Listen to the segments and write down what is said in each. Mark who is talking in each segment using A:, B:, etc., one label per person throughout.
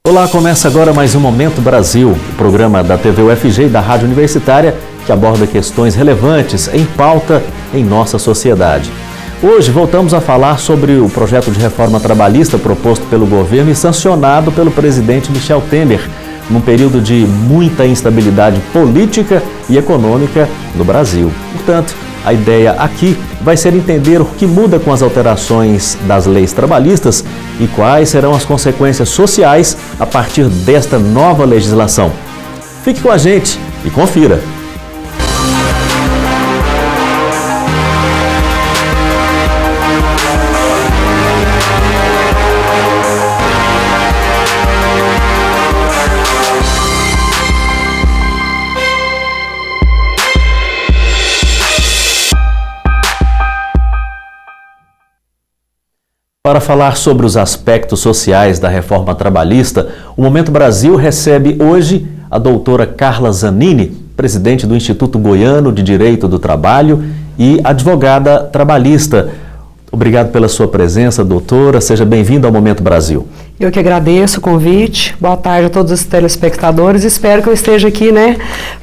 A: Olá, começa agora mais um Momento Brasil, o programa da TV UFG e da Rádio Universitária que aborda questões relevantes em pauta em nossa sociedade. Hoje voltamos a falar sobre o projeto de reforma trabalhista proposto pelo governo e sancionado pelo presidente Michel Temer, num período de muita instabilidade política e econômica no Brasil. Portanto, a ideia aqui vai ser entender o que muda com as alterações das leis trabalhistas e quais serão as consequências sociais a partir desta nova legislação. Fique com a gente e confira! Para falar sobre os aspectos sociais da reforma trabalhista, o Momento Brasil recebe hoje a doutora Carla Zanini, presidente do Instituto Goiano de Direito do Trabalho e advogada trabalhista. Obrigado pela sua presença, doutora. Seja bem-vinda ao Momento Brasil.
B: Eu que agradeço o convite. Boa tarde a todos os telespectadores. Espero que eu esteja aqui,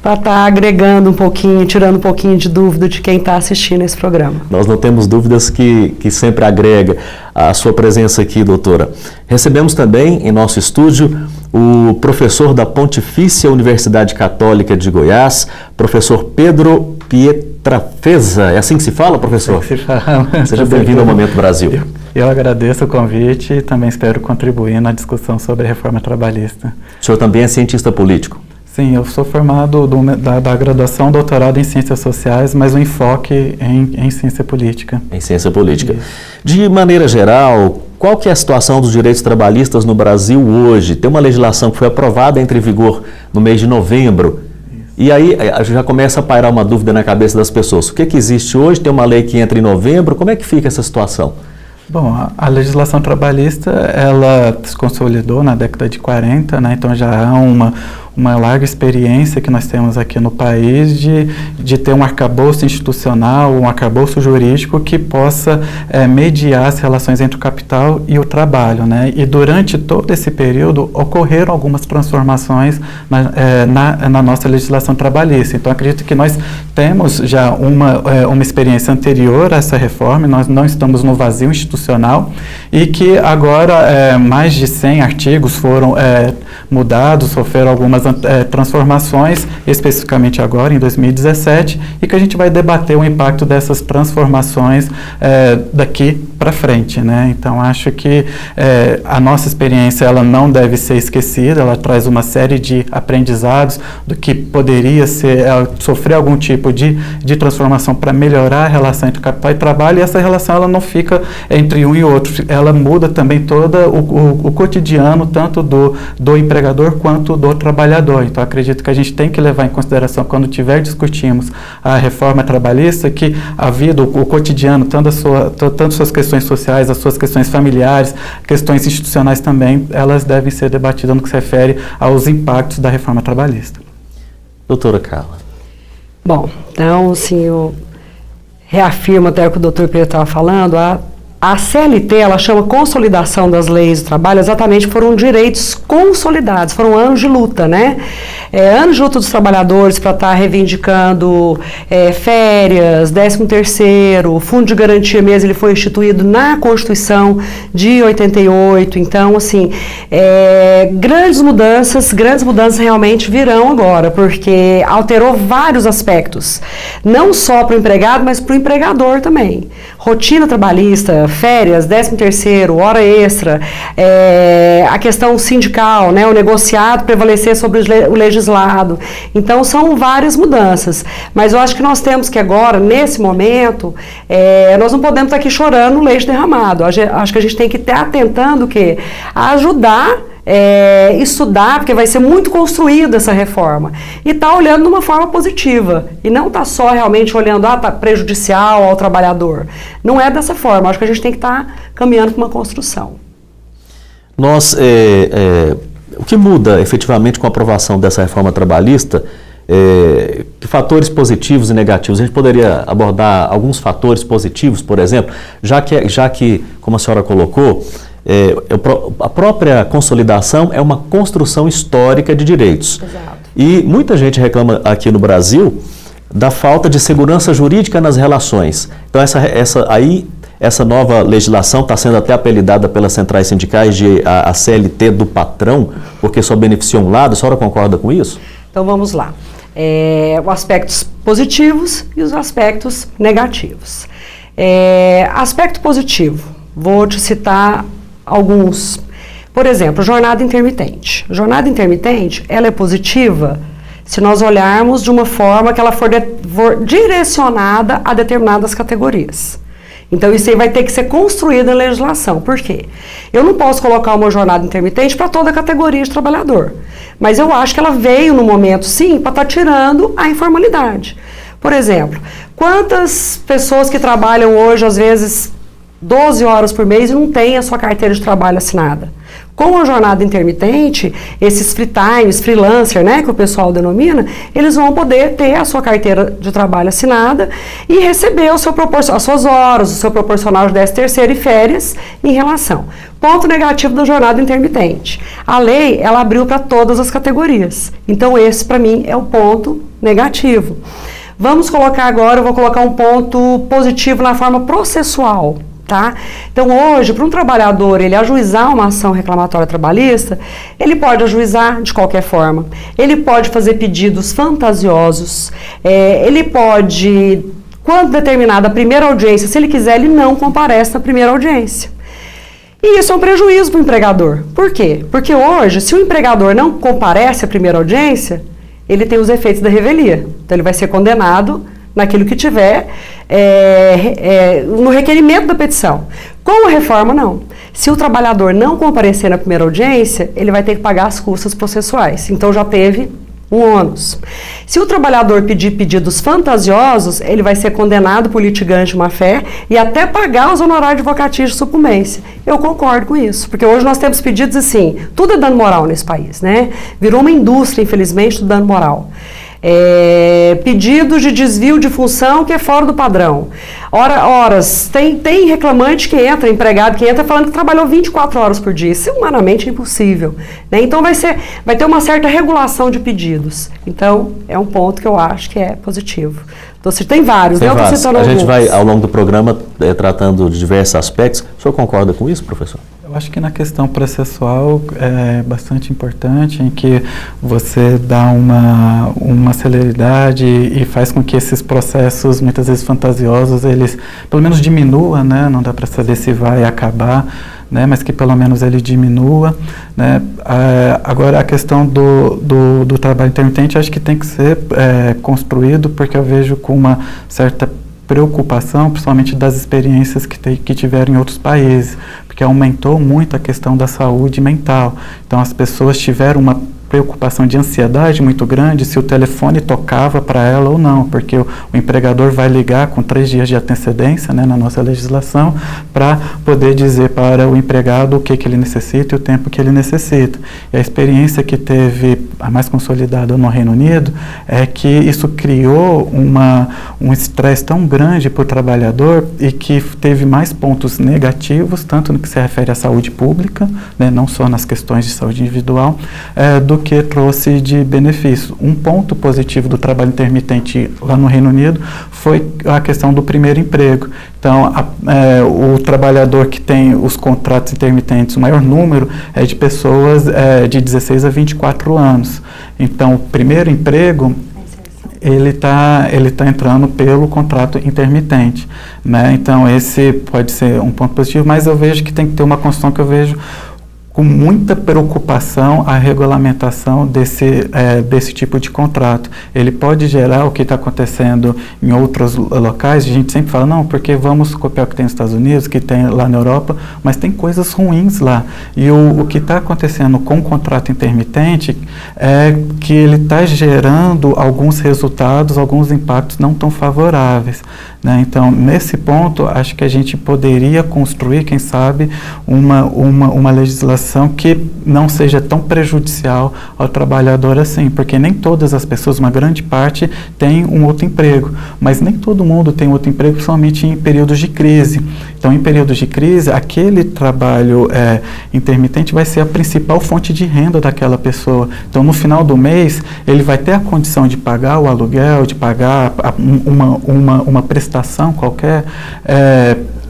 B: para estar agregando um pouquinho, tirando um pouquinho de dúvida de quem está assistindo esse programa.
A: Nós não temos dúvidas que sempre agrega a sua presença aqui, doutora. Recebemos também em nosso estúdio o professor da Pontifícia Universidade Católica de Goiás, professor Pedro Pietrafesa. É assim que se fala, professor?
C: É que se fala.
A: Seja bem-vindo ao Momento Brasil.
C: Eu agradeço o convite e também espero contribuir na discussão sobre a reforma trabalhista.
A: O senhor também é cientista político?
C: Sim, eu sou formado da graduação, doutorado em Ciências Sociais, mas o enfoque em Ciência Política.
A: Em Ciência Política.
C: Isso.
A: De maneira geral, qual que é a situação dos direitos trabalhistas no Brasil hoje? Tem uma legislação que foi aprovada, entra em vigor no mês de novembro. E aí já começa a pairar uma dúvida na cabeça das pessoas. O que existe hoje? Tem uma lei que entra em novembro. Como é que fica essa situação?
C: Bom, a legislação trabalhista, ela se consolidou na década de 40, então já há uma larga experiência que nós temos aqui no país de ter um arcabouço institucional, um arcabouço jurídico que possa mediar as relações entre o capital e o trabalho, E durante todo esse período ocorreram algumas transformações na nossa legislação trabalhista. Então acredito que nós temos já uma experiência anterior a essa reforma, nós não estamos no vazio institucional e que agora mais de 100 artigos foram mudados, sofreram algumas transformações, especificamente agora em 2017, e que a gente vai debater o impacto dessas transformações daqui para frente, Então acho que a nossa experiência ela não deve ser esquecida, ela traz uma série de aprendizados do que poderia ser sofrer algum tipo de transformação para melhorar a relação entre capital e trabalho, e essa relação ela não fica entre um e outro, ela muda também todo o cotidiano, tanto do empregador quanto do trabalhador. Então acredito que a gente tem que levar em consideração quando discutimos a reforma trabalhista que a vida, o cotidiano, tanto suas questões sociais, as suas questões familiares, questões institucionais também, elas devem ser debatidas no que se refere aos impactos da reforma trabalhista.
A: Doutora Carla.
B: Bom, então, assim, eu reafirmo até o que o doutor Pedro estava falando, a CLT, ela chama consolidação das leis do trabalho, exatamente foram direitos consolidados, foram anos de luta, anos de luta dos trabalhadores para estar reivindicando férias, 13º, fundo de garantia mesmo, ele foi instituído na Constituição de 88, então, assim, grandes mudanças realmente virão agora, porque alterou vários aspectos, não só para o empregado, mas para o empregador também. Rotina trabalhista, férias, 13º, hora extra, a questão sindical, o negociado prevalecer sobre o legislado. Então, são várias mudanças. Mas eu acho que nós temos que agora, nesse momento, nós não podemos estar aqui chorando leite derramado. Acho que a gente tem que estar atentando a ajudar estudar, porque vai ser muito construída essa reforma, e tá olhando de uma forma positiva, e não tá só realmente olhando, tá prejudicial ao trabalhador. Não é dessa forma, acho que a gente tem que estar caminhando para uma construção.
A: O que muda efetivamente com a aprovação dessa reforma trabalhista, que fatores positivos e negativos? A gente poderia abordar alguns fatores positivos, por exemplo, já que como a senhora colocou, a própria consolidação é uma construção histórica de direitos.
B: Exato.
A: E muita gente reclama aqui no Brasil da falta de segurança jurídica nas relações. Então essa nova legislação está sendo até apelidada pelas centrais sindicais de a CLT do patrão, porque só beneficia um lado. A senhora concorda com isso?
B: Então vamos lá. Os aspectos positivos e os aspectos negativos. Aspecto positivo, vou te citar alguns. Por exemplo, jornada intermitente. Jornada intermitente, ela é positiva se nós olharmos de uma forma que ela for direcionada a determinadas categorias. Então, isso aí vai ter que ser construído em legislação. Por quê? Eu não posso colocar uma jornada intermitente para toda a categoria de trabalhador. Mas eu acho que ela veio no momento, sim, para estar tirando a informalidade. Por exemplo, quantas pessoas que trabalham hoje, às vezes, 12 horas por mês e não têm a sua carteira de trabalho assinada? Com a jornada intermitente, esses free times, freelancer, né, que o pessoal denomina, eles vão poder ter a sua carteira de trabalho assinada e receber as suas horas, o seu proporcional de 13º e férias em relação. Ponto negativo da jornada intermitente. A lei, ela abriu para todas as categorias. Então, esse, para mim, é o ponto negativo. Vamos colocar agora, eu vou colocar um ponto positivo na forma processual. Tá? Então, hoje, para um trabalhador ele ajuizar uma ação reclamatória trabalhista, ele pode ajuizar de qualquer forma, ele pode fazer pedidos fantasiosos, ele pode, quando determinada a primeira audiência, se ele quiser, ele não comparece na primeira audiência. E isso é um prejuízo para o empregador. Por quê? Porque hoje, se o empregador não comparece à primeira audiência, ele tem os efeitos da revelia. Então, ele vai ser condenado naquilo que tiver no requerimento da petição. Com a reforma, não. Se o trabalhador não comparecer na primeira audiência, ele vai ter que pagar as custas processuais. Então, já teve um ônus. Se o trabalhador pedir pedidos fantasiosos, ele vai ser condenado por litigante de má-fé e até pagar os honorários advocatícios de sucumbência. Eu concordo com isso, porque hoje nós temos pedidos assim, tudo é dano moral nesse país, né? Virou uma indústria, infelizmente, do dano moral. Pedidos de desvio de função que é fora do padrão. Horas, tem reclamante que entra, empregado que entra falando que trabalhou 24 horas por dia. Isso é humanamente impossível, né? Então vai ter uma certa regulação de pedidos. Então, é um ponto que eu acho que é positivo. Então, tem vários, né? Eu tô citando alguns.
A: A gente vai, ao longo do programa, tratando de diversos aspectos. O senhor concorda com isso, professor?
C: Eu acho que na questão processual é bastante importante, em que você dá uma celeridade e faz com que esses processos, muitas vezes fantasiosos, eles pelo menos diminuam, né? Não dá para saber se vai acabar, né? Mas que pelo menos ele diminua, né? Agora, a questão do trabalho intermitente, acho que tem que ser construído, porque eu vejo com uma certa preocupação, principalmente das experiências que tiveram em outros países, porque aumentou muito a questão da saúde mental. Então, as pessoas tiveram uma preocupação de ansiedade muito grande se o telefone tocava para ela ou não, porque o empregador vai ligar com 3 dias de antecedência, né, na nossa legislação, para poder dizer para o empregado o que ele necessita e o tempo que ele necessita. E a experiência que teve, a mais consolidada no Reino Unido, é que isso criou um estresse tão grande para o trabalhador e que teve mais pontos negativos, tanto no que se refere à saúde pública, né, não só nas questões de saúde individual, do que trouxe de benefício. Um ponto positivo do trabalho intermitente lá no Reino Unido foi a questão do primeiro emprego. Então, o trabalhador que tem os contratos intermitentes, o maior número é de pessoas de 16 a 24 anos. Então, o primeiro emprego, ele tá entrando pelo contrato intermitente, né? Então, esse pode ser um ponto positivo, mas eu vejo que tem que ter uma construção que eu vejo com muita preocupação a regulamentação desse tipo de contrato. Ele pode gerar o que está acontecendo em outros locais. A gente sempre fala, não, porque vamos copiar o que tem nos Estados Unidos, que tem lá na Europa, mas tem coisas ruins lá. E o que está acontecendo com o contrato intermitente é que ele está gerando alguns resultados, alguns impactos não tão favoráveis, né? Então, nesse ponto, acho que a gente poderia construir, quem sabe, uma legislação que não seja tão prejudicial ao trabalhador assim, porque nem todas as pessoas, uma grande parte, tem um outro emprego, mas nem todo mundo tem outro emprego, principalmente em períodos de crise. Então, em períodos de crise, aquele trabalho intermitente vai ser a principal fonte de renda daquela pessoa. Então, no final do mês, ele vai ter a condição de pagar o aluguel, de pagar uma prestação qualquer,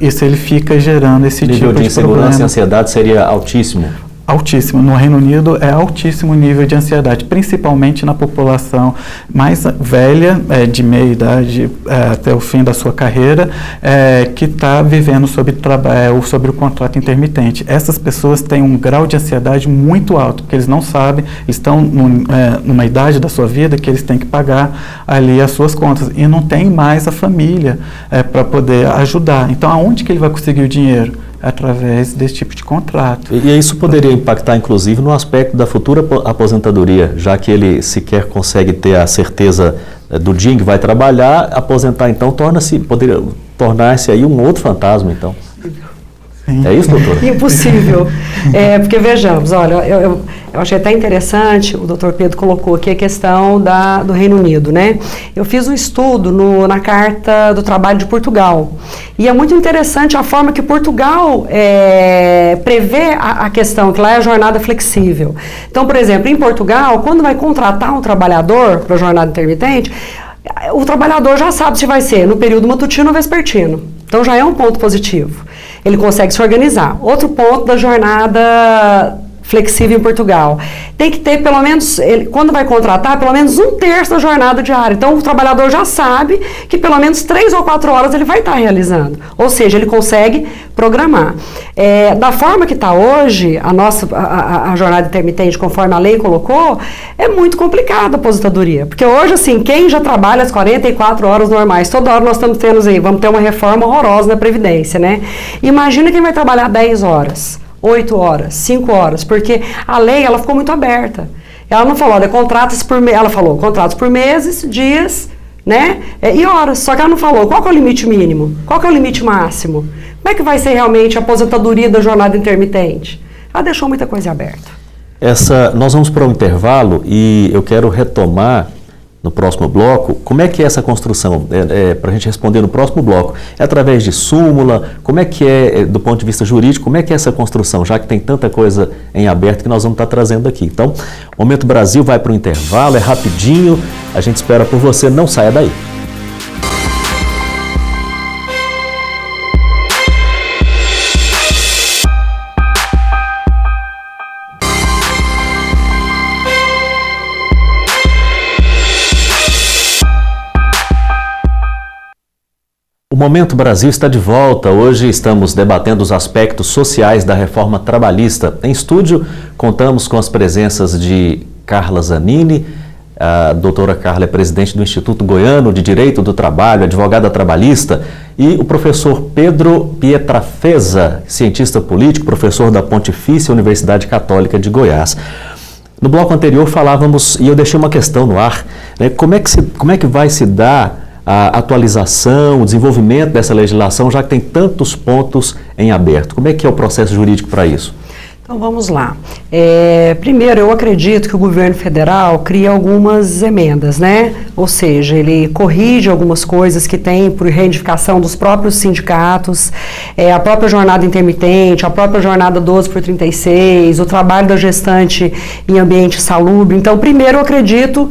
C: isso ele fica gerando esse tipo de problema.
A: O nível de insegurança e ansiedade seria altíssimo?
C: Altíssimo. No Reino Unido é altíssimo o nível de ansiedade, principalmente na população mais velha, de meia idade até o fim da sua carreira, que está vivendo sobre o contrato intermitente. Essas pessoas têm um grau de ansiedade muito alto, porque eles não sabem, eles estão numa idade da sua vida que eles têm que pagar ali as suas contas e não tem mais a família para poder ajudar. Então, aonde que ele vai conseguir o dinheiro? Através desse tipo de contrato.
A: E isso poderia impactar, inclusive, no aspecto da futura aposentadoria, já que ele sequer consegue ter a certeza do dia em que vai trabalhar, aposentar, então, poderia tornar-se aí um outro fantasma, então. Sim. É isso, doutora?
B: Impossível. Porque, vejamos, olha, eu achei até interessante, o doutor Pedro colocou aqui a questão do Reino Unido, né? Eu fiz um estudo na Carta do Trabalho de Portugal. E é muito interessante a forma que Portugal prevê a questão, que lá é a jornada flexível. Então, por exemplo, em Portugal, quando vai contratar um trabalhador para a jornada intermitente, o trabalhador já sabe se vai ser no período matutino ou vespertino. Então, já é um ponto positivo. Ele consegue se organizar. Outro ponto da jornada flexível em Portugal. Tem que ter pelo menos, quando vai contratar, pelo menos 1/3 da jornada diária. Então, o trabalhador já sabe que pelo menos 3 ou 4 horas ele vai estar realizando. Ou seja, ele consegue programar. Da forma que está hoje, a jornada intermitente, conforme a lei colocou, é muito complicada a aposentadoria. Porque hoje, assim, quem já trabalha as 44 horas normais, toda hora nós estamos tendo aí, vamos ter uma reforma horrorosa na Previdência, né? Imagina quem vai trabalhar 10 horas. 8 horas, 5 horas, porque a lei ela ficou muito aberta. Ela não falou, contratos por ela falou contratos por meses, dias, né? E horas. Só que ela não falou qual que é o limite mínimo, qual que é o limite máximo. Como é que vai ser realmente a aposentadoria da jornada intermitente? Ela deixou muita coisa aberta.
A: Nós vamos para um intervalo e eu quero retomar no próximo bloco, como é que é essa construção? Para a gente responder no próximo bloco, é através de súmula? Como é que do ponto de vista jurídico, como é que é essa construção? Já que tem tanta coisa em aberto que nós vamos estar trazendo aqui. Então, Momento Brasil vai para o intervalo, é rapidinho, a gente espera por você, não saia daí. O Momento Brasil está de volta. Hoje estamos debatendo os aspectos sociais da reforma trabalhista. Em estúdio, contamos com as presenças de Carla Zanini. A doutora Carla é presidente do Instituto Goiano de Direito do Trabalho, advogada trabalhista, e o professor Pedro Pietrafesa, cientista político, professor da Pontifícia Universidade Católica de Goiás. No bloco anterior falávamos, e eu deixei uma questão no ar, né, como é que vai se dar a atualização, o desenvolvimento dessa legislação, já que tem tantos pontos em aberto? Como é que é o processo jurídico para isso?
B: Então vamos lá. Primeiro, eu acredito que o governo federal cria algumas emendas, né? Ou seja, ele corrige algumas coisas que tem por reivindicação dos próprios sindicatos, a própria jornada intermitente, a própria jornada 12/36, o trabalho da gestante em ambiente salubre. Então, primeiro, eu acredito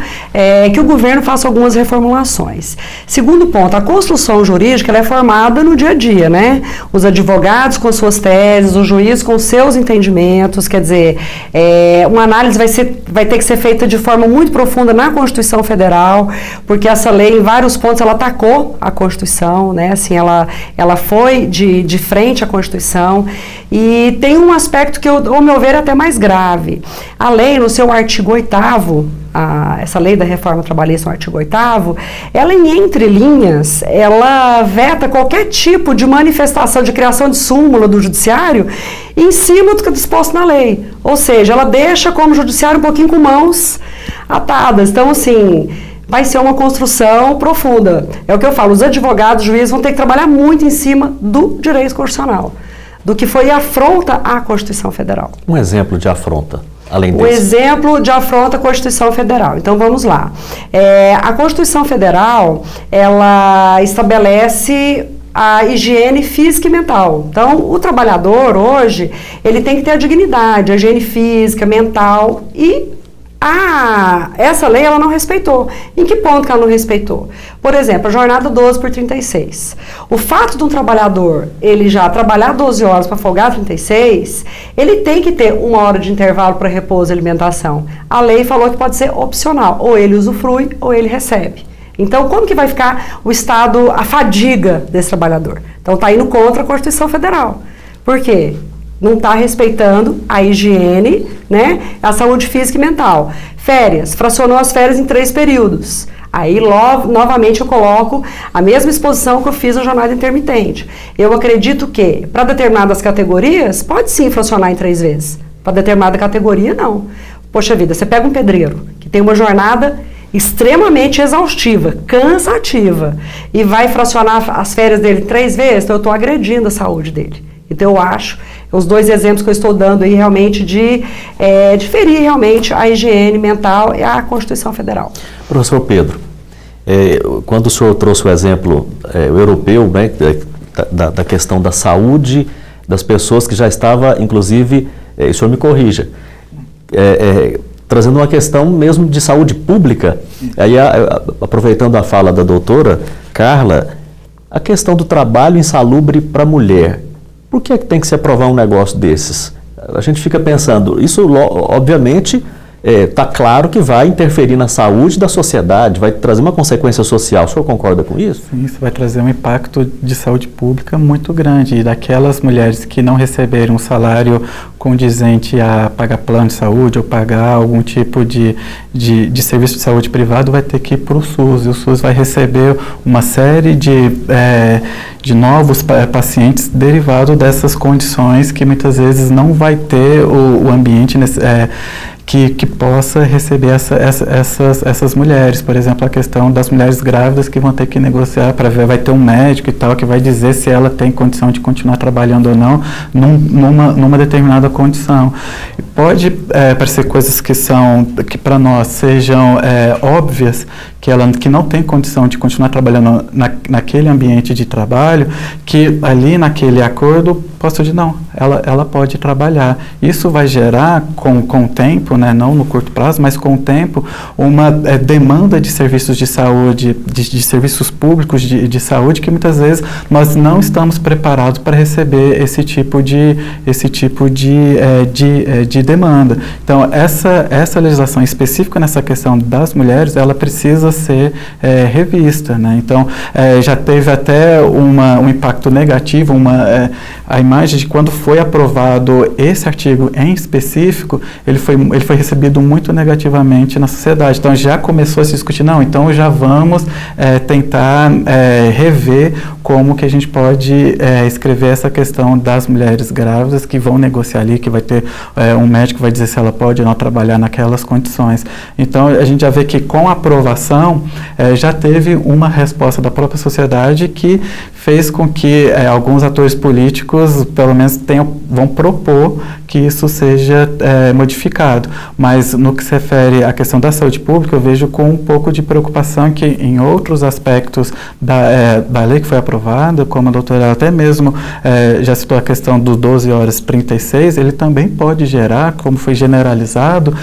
B: que o governo faça algumas reformulações. Segundo ponto, a construção jurídica ela é formada no dia a dia, né? Os advogados com suas teses, o juiz com seus entendimentos. Quer dizer, uma análise vai ter que ser feita de forma muito profunda na Constituição Federal, porque essa lei, em vários pontos, ela atacou a Constituição, né? Assim, ela foi de frente à Constituição, e tem um aspecto que, ao meu ver, é até mais grave. A lei, no seu artigo 8º, essa lei da reforma trabalhista, no artigo 8º, ela em entrelinhas, ela veta qualquer tipo de manifestação de criação de súmula do judiciário em cima do que é disposto na lei. Ou seja, ela deixa como judiciário um pouquinho com mãos atadas. Então, assim, vai ser uma construção profunda. É o que eu falo, os advogados, os juízes vão ter que trabalhar muito em cima do direito constitucional, do que foi afronta à Constituição Federal.
A: Um exemplo de afronta, além desse.
B: O exemplo de afronta à Constituição Federal. Então, vamos lá. A Constituição Federal, ela estabelece a higiene física e mental. Então, o trabalhador, hoje, ele tem que ter a dignidade, a higiene física, mental e essa lei ela não respeitou. Em que ponto que ela não respeitou? Por exemplo, a jornada 12 por 36. O fato de um trabalhador, ele já trabalhar 12 horas para folgar 36, ele tem que ter 1 hora de intervalo para repouso e alimentação. A lei falou que pode ser opcional, ou ele usufrui ou ele recebe. Então, como que vai ficar o estado, a fadiga desse trabalhador? Então, está indo contra a Constituição Federal. Por quê? Não está respeitando a higiene, né, a saúde física e mental. Férias, fracionou as férias em 3 períodos. Aí, novamente, eu coloco a mesma exposição que eu fiz na jornada intermitente. Eu acredito que, para determinadas categorias, pode sim fracionar em 3 vezes. Para determinada categoria, não. Poxa vida, você pega um pedreiro que tem uma jornada extremamente exaustiva, cansativa, e vai fracionar as férias dele 3 vezes, então eu estou agredindo a saúde dele. Então eu acho, os 2 exemplos que eu estou dando aí realmente de ferir realmente a higiene mental e a Constituição Federal.
A: Professor Pedro, quando o senhor trouxe o exemplo europeu, né, da questão da saúde das pessoas que já estava, inclusive, o senhor me corrija, trazendo uma questão mesmo de saúde pública, aí aproveitando a fala da doutora Carla, a questão do trabalho insalubre para a mulher. Por que tem que se aprovar um negócio desses? A gente fica pensando, isso obviamente está claro que vai interferir na saúde da sociedade, vai trazer uma consequência social. O senhor concorda com isso?
C: Sim, isso vai trazer um impacto de saúde pública muito grande. E daquelas mulheres que não receberem um salário condizente a pagar plano de saúde ou pagar algum tipo de serviço de saúde privado, vai ter que ir para o SUS. E o SUS vai receber uma série de novos pacientes derivados dessas condições que muitas vezes não vai ter o ambiente que possa receber essas mulheres. Por exemplo, a questão das mulheres grávidas que vão ter que negociar para ver, vai ter um médico e tal, que vai dizer se ela tem condição de continuar trabalhando ou não numa determinada condição. E pode parecer coisas que para nós sejam óbvias, que não tem condição de continuar trabalhando naquele ambiente de trabalho, que ali naquele acordo posso dizer, não, ela pode trabalhar. Isso vai gerar com o tempo, né, não no curto prazo, mas com o tempo, uma demanda de serviços de saúde, de serviços públicos de saúde, que muitas vezes nós não estamos preparados para receber esse tipo de demanda. Então, essa legislação específica nessa questão das mulheres, ela precisa ser revista, né? Então, já teve até um impacto negativo, a imagem de quando foi aprovado esse artigo em específico, ele foi recebido muito negativamente na sociedade. Então, já começou a se discutir, não, então já vamos tentar rever como que a gente pode escrever essa questão das mulheres grávidas que vão negociar ali, que vai ter um médico que vai dizer se ela pode ou não trabalhar naquelas condições. Então, a gente já vê que com a aprovação, já teve uma resposta da própria sociedade que fez com que alguns atores políticos, pelo menos, vão propor que isso seja modificado. Mas no que se refere à questão da saúde pública, eu vejo com um pouco de preocupação que em outros aspectos da lei que foi aprovada, como a doutora até mesmo já citou a questão do 12 horas 36, ele também pode gerar, como foi generalizado,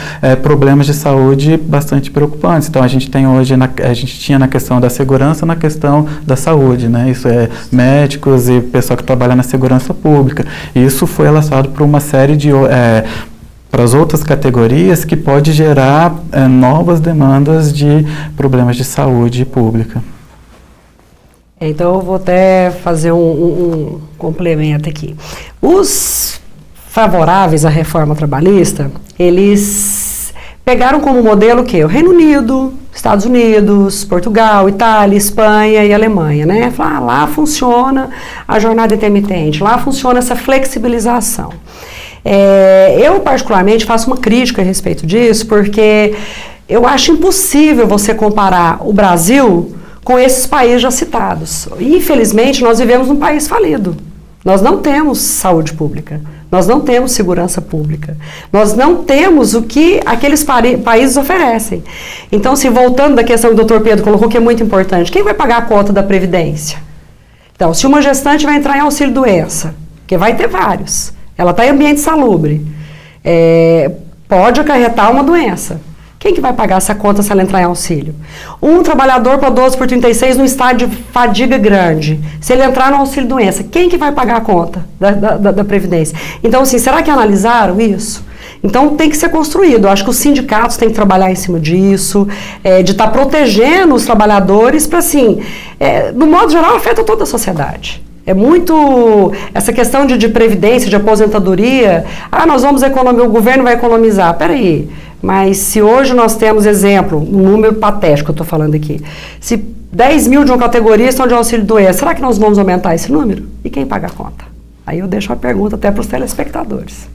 C: problemas de saúde bastante preocupantes. Então, a gente tem hoje, a gente tinha na questão da segurança, na questão da saúde, né? Isso médicos e pessoal que trabalha na segurança pública. Isso foi relacionado por uma série de para as outras categorias que pode gerar novas demandas de problemas de saúde pública.
B: Então, eu vou até fazer um complemento aqui. Os favoráveis à reforma trabalhista, eles pegaram como modelo o quê? O Reino Unido, Estados Unidos, Portugal, Itália, Espanha e Alemanha, né? Falaram, lá funciona a jornada intermitente, lá funciona essa flexibilização. Eu, particularmente, faço uma crítica a respeito disso, porque eu acho impossível você comparar o Brasil com esses países já citados. Infelizmente, nós vivemos num país falido. Nós não temos saúde pública, nós não temos segurança pública, nós não temos o que aqueles países oferecem. Então, se voltando da questão que o Dr. Pedro colocou, que é muito importante, quem vai pagar a conta da Previdência? Então, se uma gestante vai entrar em auxílio-doença, que vai ter vários, ela está em ambiente salubre, pode acarretar uma doença. Quem que vai pagar essa conta se ela entrar em auxílio? Um trabalhador para 12 por 36 no estádio de fadiga grande, se ele entrar no auxílio doença, quem que vai pagar a conta da Previdência? Então, assim, será que analisaram isso? Então, tem que ser construído. Eu acho que os sindicatos têm que trabalhar em cima disso, de estar protegendo os trabalhadores para, assim, no modo geral, afeta toda a sociedade. É muito essa questão de previdência, de aposentadoria. Nós vamos economizar, o governo vai economizar. Peraí, mas se hoje nós temos, exemplo, um número patético que eu estou falando aqui, se 10 mil de uma categoria estão de auxílio-doença, será que nós vamos aumentar esse número? E quem paga a conta? Aí eu deixo a pergunta até para os telespectadores.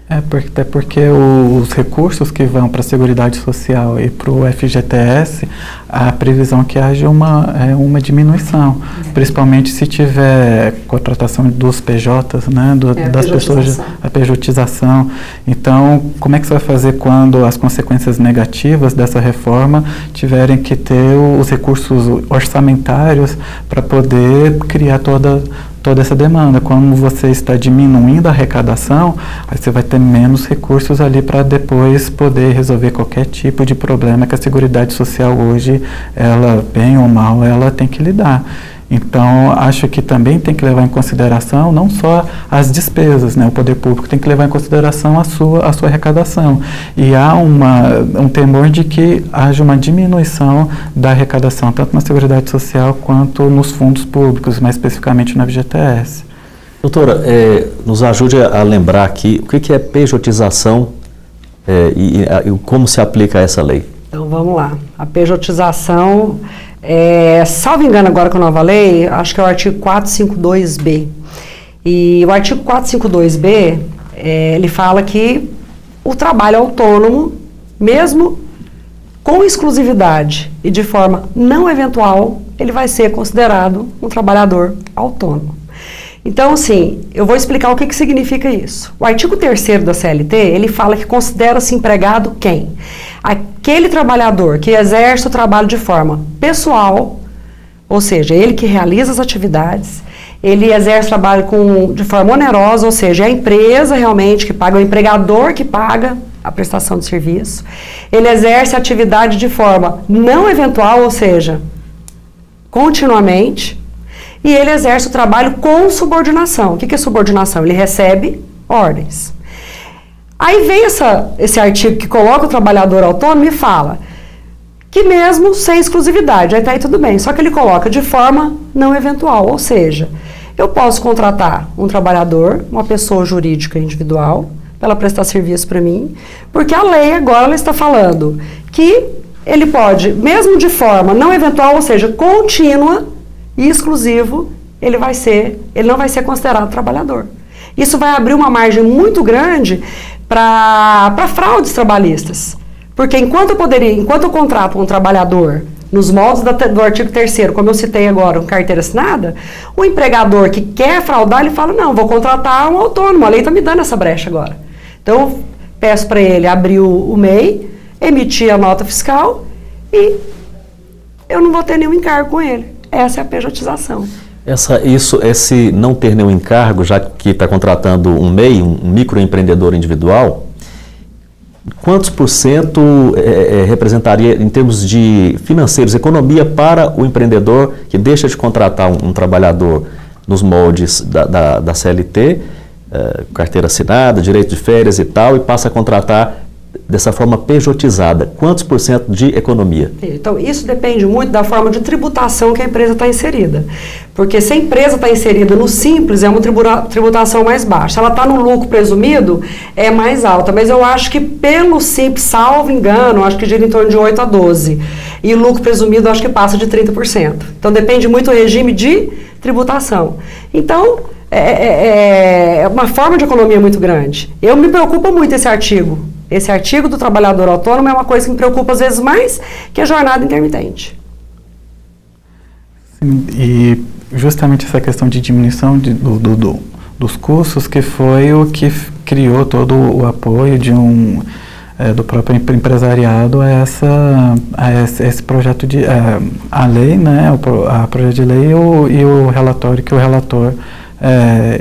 C: Até porque os recursos que vão para a Seguridade Social e para o FGTS, a previsão que haja uma diminuição, principalmente se tiver contratação dos PJs, né, das pessoas, a pejotização. Então, como é que você vai fazer quando as consequências negativas dessa reforma tiverem que ter os recursos orçamentários para poder criar toda essa demanda? Como você está diminuindo a arrecadação, aí você vai ter menos recursos ali para depois poder resolver qualquer tipo de problema que a Seguridade Social hoje, ela, bem ou mal, ela tem que lidar. Então, acho que também tem que levar em consideração não só as despesas, né? O poder público tem que levar em consideração a sua arrecadação. E há um temor de que haja uma diminuição da arrecadação, tanto na Seguridade Social quanto nos fundos públicos, mais especificamente no FGTS.
A: Doutora, nos ajude a lembrar aqui o que é pejotização e como se aplica essa lei.
B: Então, vamos lá. A pejotização... salvo engano agora com a nova lei, acho que é o artigo 452B. E o artigo 452B, ele fala que o trabalho autônomo, mesmo com exclusividade e de forma não eventual, ele vai ser considerado um trabalhador autônomo. Então, assim, eu vou explicar o que significa isso. O artigo 3º da CLT, ele fala que considera-se empregado quem? Aquele trabalhador que exerce o trabalho de forma pessoal, ou seja, ele que realiza as atividades, ele exerce o trabalho de forma onerosa, ou seja, é a empresa realmente que paga, o empregador que paga a prestação de serviço. Ele exerce a atividade de forma não eventual, ou seja, continuamente. E ele exerce o trabalho com subordinação. O que é subordinação? Ele recebe ordens. Aí vem esse artigo que coloca o trabalhador autônomo e fala que mesmo sem exclusividade, aí tá aí tudo bem, só que ele coloca de forma não eventual, ou seja, eu posso contratar um trabalhador, uma pessoa jurídica individual, para ela prestar serviço para mim, porque a lei agora ela está falando que ele pode, mesmo de forma não eventual, ou seja, contínua, e exclusivo, ele não vai ser considerado trabalhador. Isso vai abrir uma margem muito grande para fraudes trabalhistas. Porque enquanto eu contrato um trabalhador nos moldes do artigo 3º, como eu citei agora, um carteira assinada, o empregador que quer fraudar, ele fala, não, vou contratar um autônomo, a lei está me dando essa brecha agora. Então, eu peço para ele abrir o MEI, emitir a nota fiscal e eu não vou ter nenhum encargo com ele. Essa é a pejotização.
A: Esse não ter nenhum encargo, já que está contratando um MEI, um microempreendedor individual, quantos por cento representaria em termos de financeiros, economia para o empreendedor que deixa de contratar um trabalhador nos moldes da CLT, carteira assinada, direito de férias e tal, e passa a contratar dessa forma pejotizada? Quantos por cento de economia?
B: Então, isso depende muito da forma de tributação que a empresa está inserida. Porque se a empresa está inserida no Simples, é uma tributação mais baixa. Se ela está no lucro presumido, é mais alta. Mas eu acho que pelo Simples, salvo engano, acho que gira em torno de 8 a 12. E o lucro presumido, acho que passa de 30%. Então, depende muito do regime de tributação. Então, é uma forma de economia muito grande. Eu me preocupo muito esse artigo Esse artigo do trabalhador autônomo é uma coisa que me preocupa às vezes mais que a jornada intermitente.
C: Sim, e justamente essa questão de diminuição dos custos que foi o que criou todo o apoio do próprio empresariado a esse projeto a lei, né, a projeto de lei e o relatório que o relator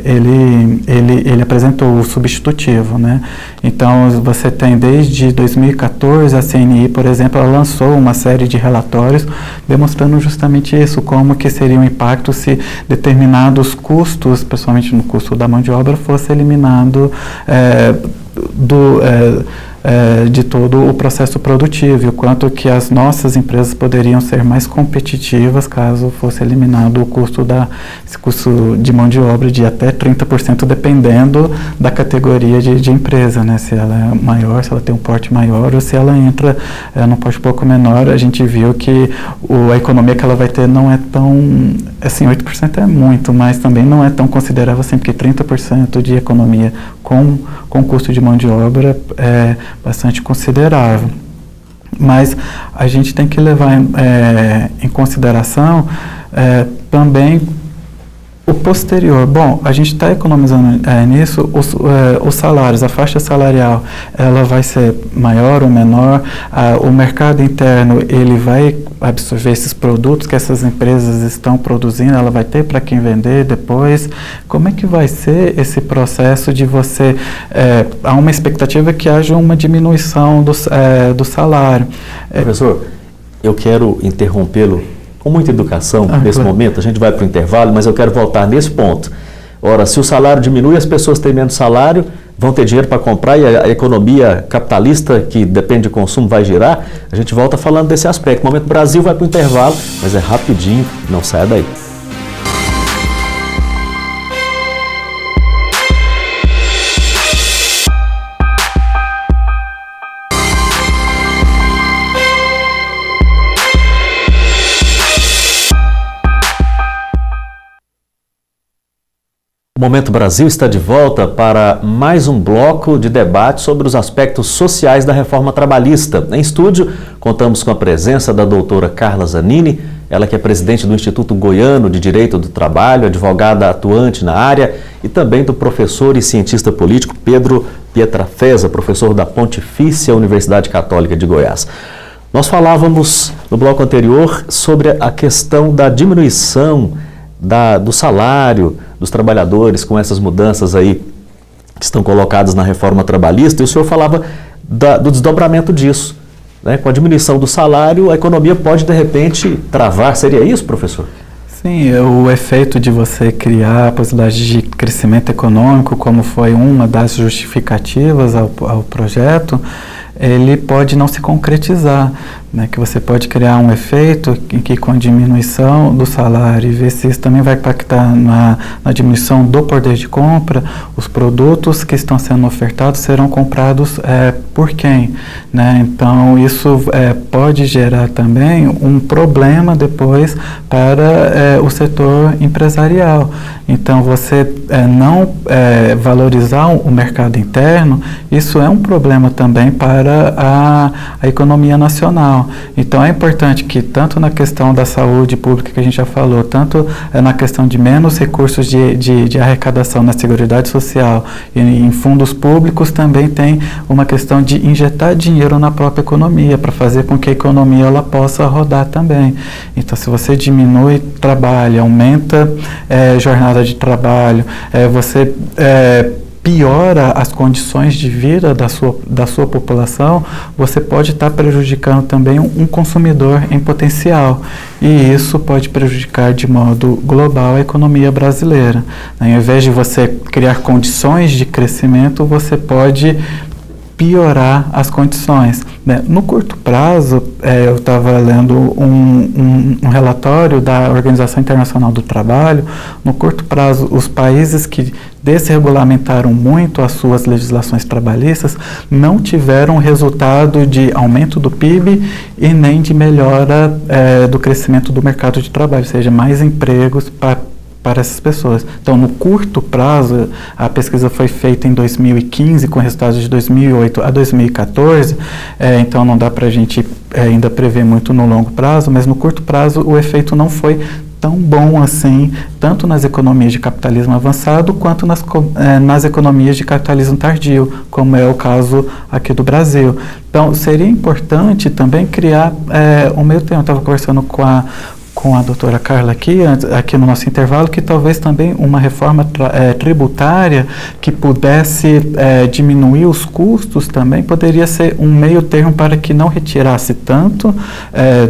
C: ele apresentou, o substitutivo, né? Então, você tem desde 2014, a CNI, por exemplo, ela lançou uma série de relatórios demonstrando justamente isso, como que seria o impacto se determinados custos, principalmente no custo da mão de obra, fosse eliminado de todo o processo produtivo, e o quanto que as nossas empresas poderiam ser mais competitivas caso fosse eliminado o custo de mão de obra de até 30%, dependendo da categoria de empresa, né? Se ela é maior, se ela tem um porte maior, ou se ela entra num porte um pouco menor. A gente viu que a economia que ela vai ter não é tão, assim, 8% é muito, mas também não é tão considerável assim, porque 30% de economia com custo de mão de obra é bastante considerável. Mas a gente tem que levar em consideração também o posterior. Bom, a gente está economizando nisso, os salários, a faixa salarial, ela vai ser maior ou menor, o mercado interno, ele vai absorver esses produtos que essas empresas estão produzindo, ela vai ter para quem vender depois. Como é que vai ser esse processo de você, há uma expectativa que haja uma diminuição do salário.
A: Professor, eu quero interrompê-lo com muita educação nesse momento. A gente vai para o intervalo, mas eu quero voltar nesse ponto. Ora, se o salário diminui, as pessoas têm menos salário, vão ter dinheiro para comprar e a economia capitalista, que depende de consumo, vai girar. A gente volta falando desse aspecto. O Momento Brasil vai para o intervalo, mas é rapidinho, não saia daí. O Momento Brasil está de volta para mais um bloco de debate sobre os aspectos sociais da reforma trabalhista. Em estúdio, contamos com a presença da doutora Carla Zanini, ela que é presidente do Instituto Goiano de Direito do Trabalho, advogada atuante na área, e também do professor e cientista político Pedro Pietrafesa, professor da Pontifícia Universidade Católica de Goiás. Nós falávamos no bloco anterior sobre a questão da diminuição do salário dos trabalhadores com essas mudanças aí que estão colocadas na reforma trabalhista, e o senhor falava do desdobramento disso, né? Com a diminuição do salário, a economia pode de repente travar. Seria isso, professor?
C: Sim, o efeito de você criar a possibilidade de crescimento econômico, como foi uma das justificativas ao projeto, ele pode não se concretizar, né? Que você pode criar um efeito em que, com a diminuição do salário, e ver se isso também vai impactar na diminuição do poder de compra, os produtos que estão sendo ofertados serão comprados por quem, né? Então, isso pode gerar também um problema depois para o setor empresarial. Então, você não valorizar o mercado interno, isso é um problema também para a economia nacional. Então, é importante que, tanto na questão da saúde pública, que a gente já falou, tanto na questão de menos recursos de arrecadação na Seguridade Social e em fundos públicos, também tem uma questão de injetar dinheiro na própria economia, para fazer com que a economia ela possa rodar também. Então, se você diminui trabalho, aumenta jornada de trabalho, você piora as condições de vida da sua população, você pode estar prejudicando também um consumidor em potencial. E isso pode prejudicar de modo global a economia brasileira. Ao invés de você criar condições de crescimento, você pode piorar as condições, né? No curto prazo, eu estava lendo um relatório da Organização Internacional do Trabalho. No curto prazo, os países que desregulamentaram muito as suas legislações trabalhistas não tiveram resultado de aumento do PIB e nem de melhora do crescimento do mercado de trabalho, ou seja, mais empregos para essas pessoas. Então, no curto prazo, a pesquisa foi feita em 2015, com resultados de 2008 a 2014, então não dá para a gente ainda prever muito no longo prazo, mas no curto prazo o efeito não foi tão bom assim, tanto nas economias de capitalismo avançado, quanto nas economias de capitalismo tardio, como é o caso aqui do Brasil. Então, seria importante também criar um meio termo. Eu estava conversando com a doutora Carla aqui no nosso intervalo, que talvez também uma reforma tributária que pudesse diminuir os custos também poderia ser um meio termo para que não retirasse tanto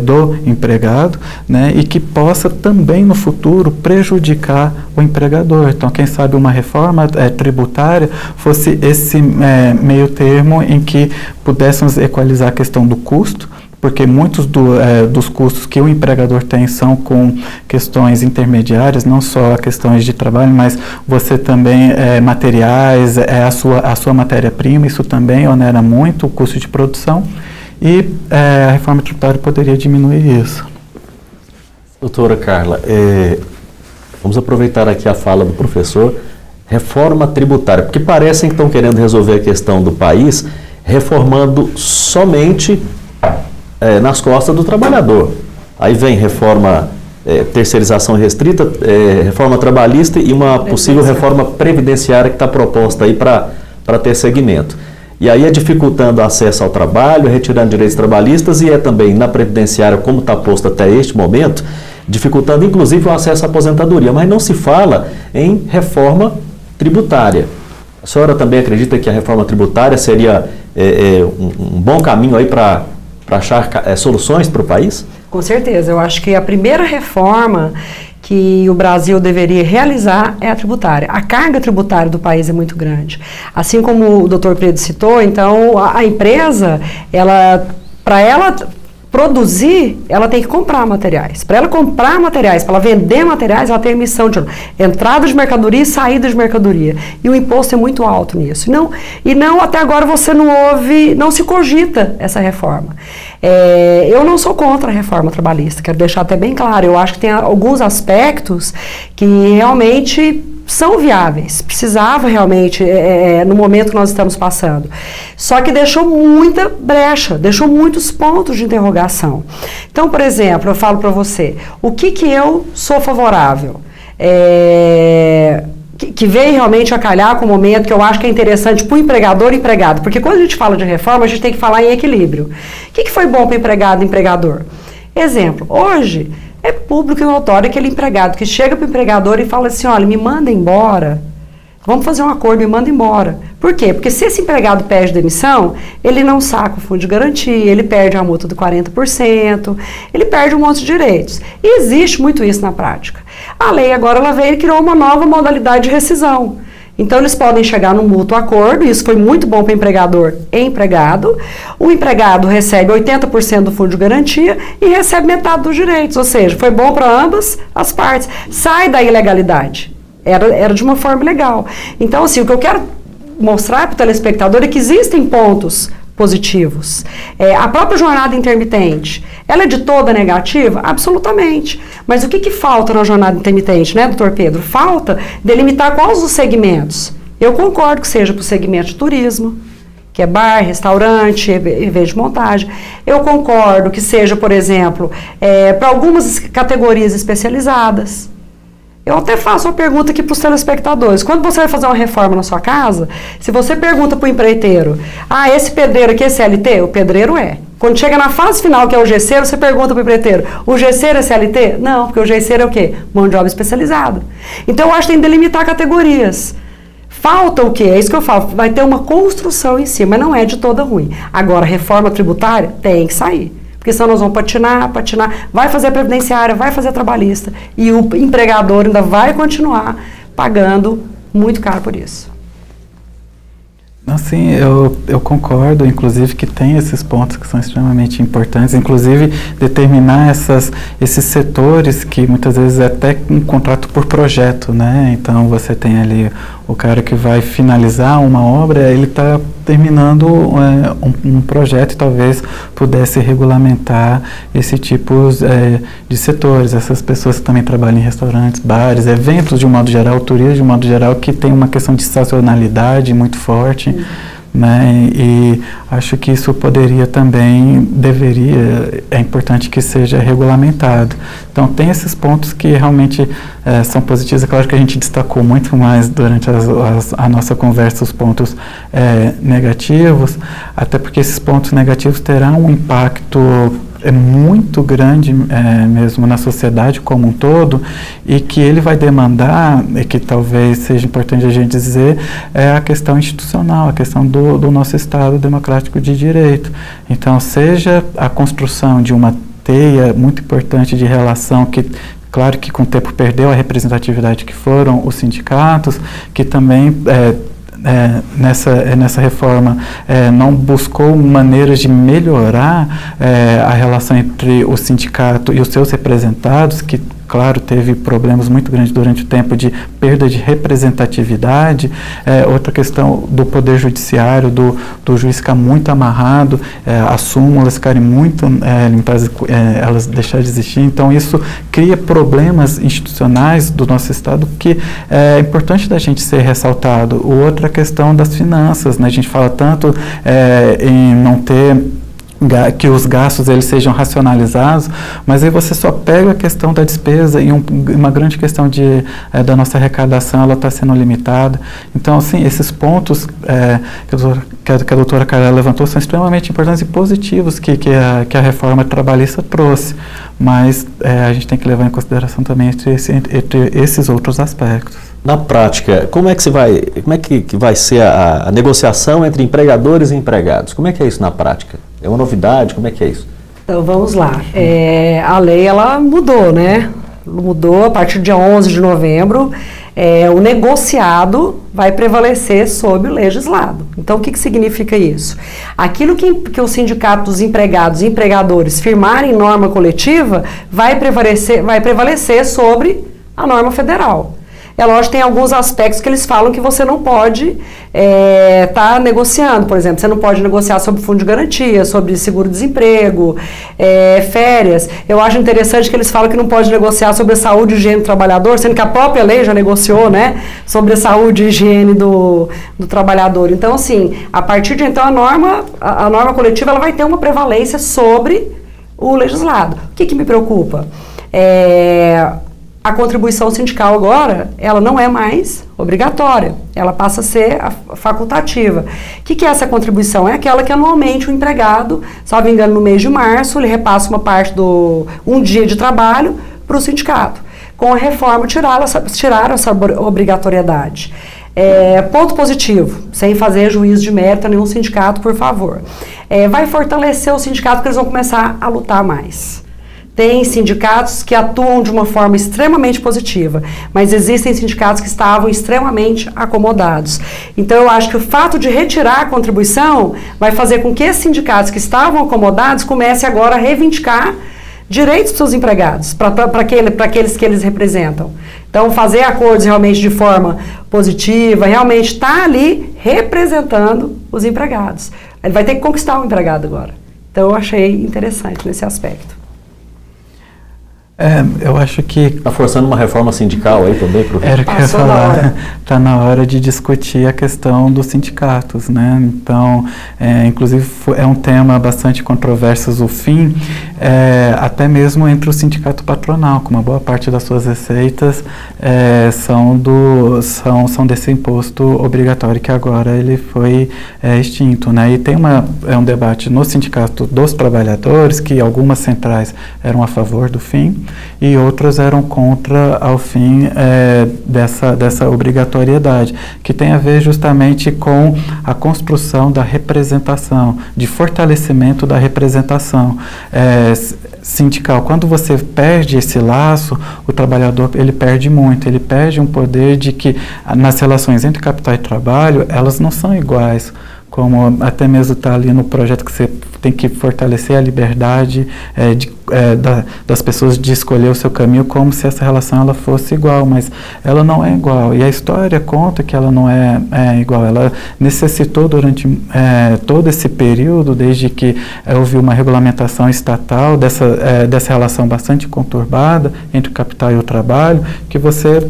C: do empregado, né, e que possa também no futuro prejudicar o empregador. Então, quem sabe uma reforma tributária fosse esse meio termo em que pudéssemos equalizar a questão do custo, porque muitos dos custos que o empregador tem são com questões intermediárias, não só questões de trabalho, mas você também, materiais, a sua matéria-prima, isso também onera muito o custo de produção, e a reforma tributária poderia diminuir isso.
A: Doutora Carla, vamos aproveitar aqui a fala do professor, reforma tributária, porque parecem que estão querendo resolver a questão do país reformando somente nas costas do trabalhador. Aí vem reforma, terceirização restrita, reforma trabalhista e uma possível reforma previdenciária que está proposta aí para ter segmento. E aí dificultando o acesso ao trabalho, retirando direitos trabalhistas e também na previdenciária, como está posto até este momento, dificultando inclusive o acesso à aposentadoria. Mas não se fala em reforma tributária. A senhora também acredita que a reforma tributária seria um bom caminho aí para achar soluções para o país?
B: Com certeza. Eu acho que a primeira reforma que o Brasil deveria realizar é a tributária. A carga tributária do país é muito grande. Assim como o Dr. Pedro citou, então a empresa, para ela produzir, ela tem que comprar materiais. Para ela comprar materiais, para ela vender materiais, ela tem a emissão de entrada de mercadoria e saída de mercadoria. E o imposto é muito alto nisso. E não até agora você não se cogita essa reforma. Eu não sou contra a reforma trabalhista, quero deixar até bem claro. Eu acho que tem alguns aspectos que realmente são viáveis, precisava realmente, no momento que nós estamos passando. Só que deixou muita brecha, deixou muitos pontos de interrogação. Então, por exemplo, eu falo para você, o que eu sou favorável? Que veio realmente a calhar com o momento que eu acho que é interessante para o empregador e empregado, porque quando a gente fala de reforma, a gente tem que falar em equilíbrio. O que foi bom para o empregado e empregador? Exemplo, hoje é público e notório aquele empregado que chega para o empregador e fala assim, olha, me manda embora, vamos fazer um acordo, me manda embora. Por quê? Porque se esse empregado pede demissão, ele não saca o fundo de garantia, ele perde a multa de 40%, ele perde um monte de direitos. E existe muito isso na prática. A lei agora ela veio e criou uma nova modalidade de rescisão. Então, eles podem chegar num mútuo acordo, isso foi muito bom para o empregador e empregado. O empregado recebe 80% do fundo de garantia e recebe metade dos direitos, ou seja, foi bom para ambas as partes. Sai da ilegalidade. Era de uma forma legal. Então, assim, o que eu quero mostrar para o telespectador é que existem pontos positivos. A própria jornada intermitente, ela é de toda negativa? Absolutamente. Mas o que falta na jornada intermitente, né, doutor Pedro? Falta delimitar quais os segmentos. Eu concordo que seja para o segmento de turismo, que é bar, restaurante, evento de montagem. Eu concordo que seja, por exemplo, para algumas categorias especializadas. Eu até faço uma pergunta aqui para os telespectadores. Quando você vai fazer uma reforma na sua casa, se você pergunta para o empreiteiro, esse pedreiro aqui é CLT? O pedreiro é. Quando chega na fase final, que é o gesseiro, você pergunta para o empreiteiro, o gesseiro é CLT? Não, porque o gesseiro é o quê? Mão de obra especializada. Então, eu acho que tem que delimitar categorias. Falta o quê? É isso que eu falo. Vai ter uma construção em si, mas não é de toda ruim. Agora, reforma tributária tem que sair. Porque senão nós vamos patinar, vai fazer a previdenciária, vai fazer a trabalhista, e o empregador ainda vai continuar pagando muito caro por isso.
C: Assim, eu concordo, inclusive, que tem esses pontos que são extremamente importantes, inclusive determinar esses setores que muitas vezes é até um contrato por projeto, né? Então você tem ali o cara que vai finalizar uma obra, ele está terminando um projeto que talvez pudesse regulamentar esse tipo de setores, essas pessoas que também trabalham em restaurantes, bares, eventos de um modo geral, turismo de um modo geral, que tem uma questão de sazonalidade muito forte. Né? E acho que isso é importante que seja regulamentado. Então, tem esses pontos que realmente são positivos. É claro que a gente destacou muito mais durante a nossa conversa os pontos negativos, até porque esses pontos negativos terão um impacto muito grande mesmo na sociedade como um todo, e que ele vai demandar, e que talvez seja importante a gente dizer, é a questão institucional, a questão do nosso Estado democrático de direito. Então, seja a construção de uma teia muito importante de relação que, claro que com o tempo perdeu a representatividade que foram os sindicatos, que também nessa reforma não buscou maneiras de melhorar a relação entre o sindicato e os seus representados, que claro, teve problemas muito grandes durante o tempo de perda de representatividade. Outra questão do poder judiciário, do juiz ficar muito amarrado, as súmulas ficarem muito limitadas, elas deixarem de existir. Então, isso cria problemas institucionais do nosso Estado que é importante da gente ser ressaltado. Outra questão das finanças, né? A gente fala tanto em não ter que os gastos eles sejam racionalizados, mas aí você só pega a questão da despesa e uma grande questão da nossa arrecadação, ela está sendo limitada. Então, assim, esses pontos que a doutora Carla levantou são extremamente importantes e positivos que a reforma trabalhista trouxe, mas a gente tem que levar em consideração também entre esses outros aspectos.
A: Na prática, como é que vai ser a negociação entre empregadores e empregados? Como é que é isso na prática? É uma novidade? Como é que é isso?
B: Então, vamos lá. A lei, ela mudou, né? Mudou a partir do dia 11 de novembro. O negociado vai prevalecer sobre o legislado. Então, o que significa isso? Aquilo que o sindicato dos empregados e empregadores firmarem norma coletiva vai prevalecer sobre a norma federal. É lógico, tem alguns aspectos que eles falam que você não pode estar negociando. Por exemplo, você não pode negociar sobre fundo de garantia, sobre seguro-desemprego, férias. Eu acho interessante que eles falam que não pode negociar sobre a saúde e higiene do trabalhador, sendo que a própria lei já negociou, né, sobre a saúde e higiene do trabalhador. Então, assim, a partir de então, a norma coletiva ela vai ter uma prevalência sobre o legislado. O que me preocupa? A contribuição sindical agora, ela não é mais obrigatória, ela passa a ser facultativa. O que é essa contribuição? É aquela que anualmente o empregado, salvo engano, no mês de março, ele repassa uma parte um dia de trabalho para o sindicato. Com a reforma, tiraram essa obrigatoriedade. Ponto positivo, sem fazer juízo de mérito a nenhum sindicato, por favor. Vai fortalecer o sindicato, porque eles vão começar a lutar mais. Tem sindicatos que atuam de uma forma extremamente positiva, mas existem sindicatos que estavam extremamente acomodados. Então, eu acho que o fato de retirar a contribuição vai fazer com que esses sindicatos que estavam acomodados comecem agora a reivindicar direitos dos seus empregados, para aqueles que eles representam. Então, fazer acordos realmente de forma positiva, realmente estar ali representando os empregados. Ele vai ter que conquistar o empregado agora. Então, eu achei interessante nesse aspecto.
C: Eu acho que...
A: Está forçando uma reforma sindical aí também, professor?
C: Era o que eu ia falar. Está na hora de discutir a questão dos sindicatos, né? Então, inclusive, é um tema bastante controverso o fim, até mesmo entre o sindicato patronal, que uma boa parte das suas receitas são desse imposto obrigatório que agora ele foi extinto, né? E tem um debate no sindicato dos trabalhadores, que algumas centrais eram a favor do fim, e outros eram contra ao fim dessa obrigatoriedade, que tem a ver justamente com a construção da representação, de fortalecimento da representação sindical. Quando você perde esse laço, o trabalhador ele perde muito, ele perde um poder de que nas relações entre capital e trabalho, elas não são iguais, como até mesmo está ali no projeto que você tem que fortalecer a liberdade das pessoas de escolher o seu caminho, como se essa relação ela fosse igual, mas ela não é igual. E a história conta que ela não é igual. Ela necessitou durante todo esse período, desde que houve uma regulamentação estatal dessa relação bastante conturbada entre o capital e o trabalho, que você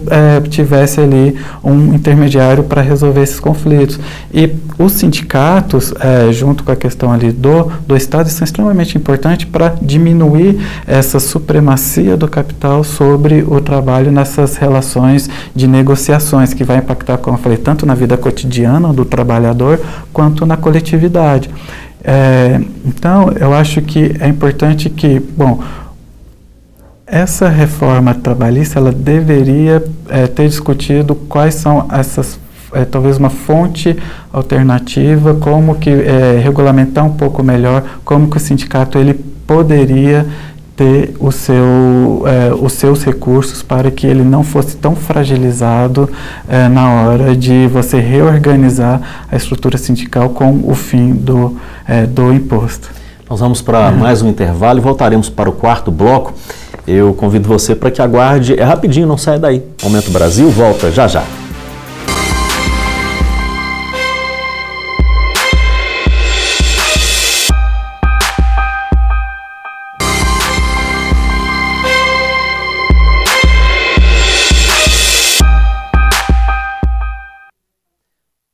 C: tivesse ali um intermediário para resolver esses conflitos. E os sindicatos, junto com a questão ali do Estado, são extremamente importantes para diminuir essa supremacia do capital sobre o trabalho nessas relações de negociações, que vai impactar, como eu falei, tanto na vida cotidiana do trabalhador, quanto na coletividade. Então, eu acho que é importante que, essa reforma trabalhista, ela deveria ter discutido quais são essas, talvez uma fonte alternativa, como que regulamentar um pouco melhor, como que o sindicato ele poderia ter os seus recursos para que ele não fosse tão fragilizado na hora de você reorganizar a estrutura sindical com o fim do imposto.
A: Nós vamos para mais um intervalo e voltaremos para o quarto bloco. Eu convido você para que aguarde, rapidinho, não saia daí. Momento Brasil volta já já.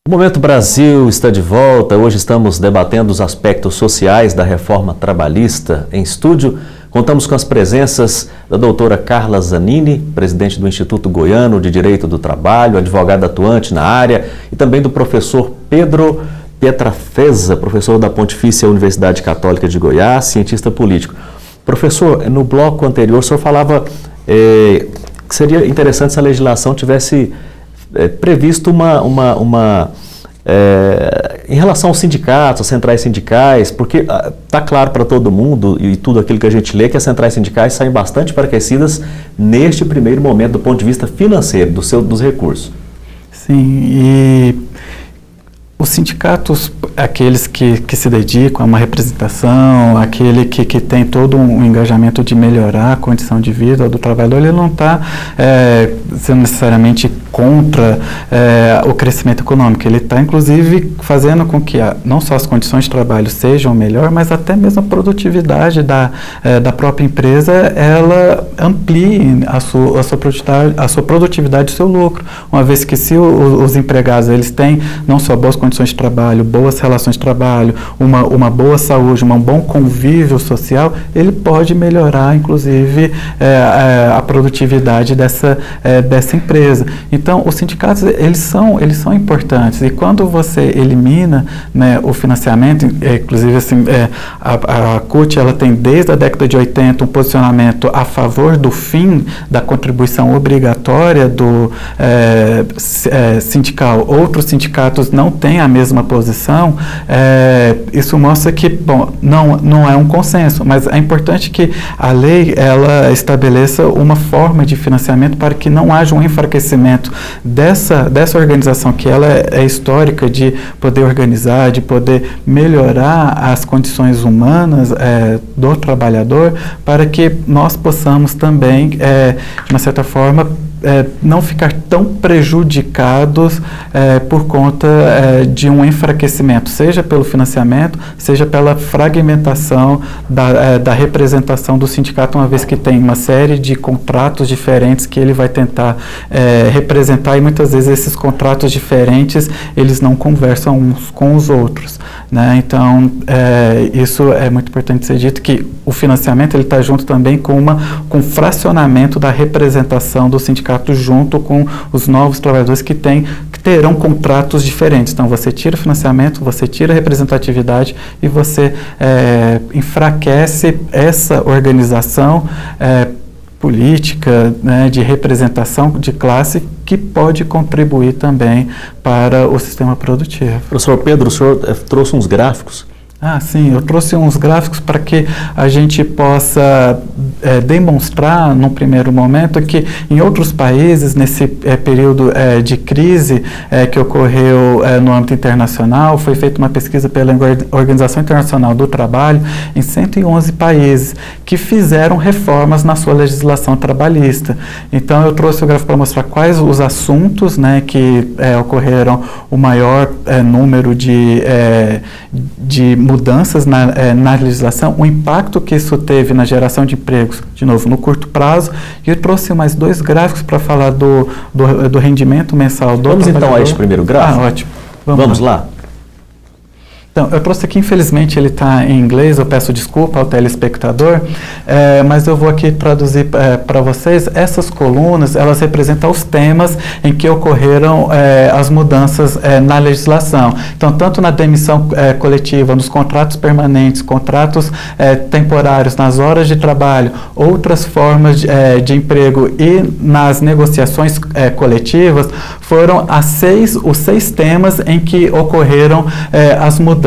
A: O Momento Brasil está de volta. Hoje estamos debatendo os aspectos sociais da reforma trabalhista. Em estúdio, contamos com as presenças da doutora Carla Zanini, presidente do Instituto Goiano de Direito do Trabalho, advogada atuante na área, e também do professor Pedro Pietrafesa, professor da Pontifícia Universidade Católica de Goiás, cientista político. Professor, no bloco anterior, o senhor falava que seria interessante se a legislação tivesse previsto em relação aos sindicatos, às centrais sindicais, porque está claro para todo mundo e tudo aquilo que a gente lê que as centrais sindicais saem bastante enfraquecidas neste primeiro momento do ponto de vista financeiro, dos recursos.
C: Sim, e os sindicatos, aqueles que se dedicam a uma representação, aquele que tem todo um engajamento de melhorar a condição de vida do trabalhador, ele não está sendo necessariamente contra o crescimento econômico. Ele está, inclusive, fazendo com que não só as condições de trabalho sejam melhor, mas até mesmo a produtividade da própria empresa, ela amplie a sua produtividade e o seu lucro. Uma vez que se os empregados eles têm não só boas condições de trabalho, boas relações de trabalho, uma boa saúde, um bom convívio social, ele pode melhorar, inclusive, a produtividade dessa empresa. Então, os sindicatos, eles são importantes, e quando você elimina, né, o financiamento, inclusive, assim, a CUT, ela tem desde a década de 80 um posicionamento a favor do fim da contribuição obrigatória do sindical. Outros sindicatos não têm a mesma posição. Isso mostra que, não é um consenso, mas é importante que a lei ela estabeleça uma forma de financiamento para que não haja um enfraquecimento dessa organização, que ela é histórica, de poder organizar, de poder melhorar as condições humanas do trabalhador, para que nós possamos também, de uma certa forma, não ficar tão prejudicados por conta de um enfraquecimento, seja pelo financiamento, seja pela fragmentação da representação do sindicato, uma vez que tem uma série de contratos diferentes que ele vai tentar representar, e muitas vezes esses contratos diferentes, eles não conversam uns com os outros, né? Então, isso é muito importante ser dito, que o financiamento ele está junto também com um fracionamento da representação do sindicato junto com os novos trabalhadores que terão contratos diferentes. Então, você tira o financiamento, você tira a representatividade e você enfraquece essa organização política, né, de representação de classe, que pode contribuir também para o sistema produtivo.
A: Professor Pedro, o senhor trouxe uns gráficos.
C: Sim, eu trouxe uns gráficos para que a gente possa demonstrar, num primeiro momento, que em outros países, nesse período de crise que ocorreu no âmbito internacional, foi feita uma pesquisa pela Organização Internacional do Trabalho em 111 países que fizeram reformas na sua legislação trabalhista. Então, eu trouxe o gráfico para mostrar quais os assuntos, né, que ocorreram o maior número de mudanças na legislação, o impacto que isso teve na geração de empregos, de novo, no curto prazo, e eu trouxe mais 2 gráficos para falar do rendimento mensal do
A: Vamos
C: trabalhador.
A: então a este primeiro gráfico?
C: Ótimo.
A: Vamos lá?
C: Então, eu trouxe aqui, infelizmente ele está em inglês, eu peço desculpa ao telespectador, mas eu vou aqui traduzir para vocês. Essas colunas, elas representam os temas em que ocorreram as mudanças na legislação. Então, tanto na demissão coletiva, nos contratos permanentes, contratos temporários, nas horas de trabalho, outras formas de emprego e nas negociações coletivas, foram os 6 temas em que ocorreram as mudanças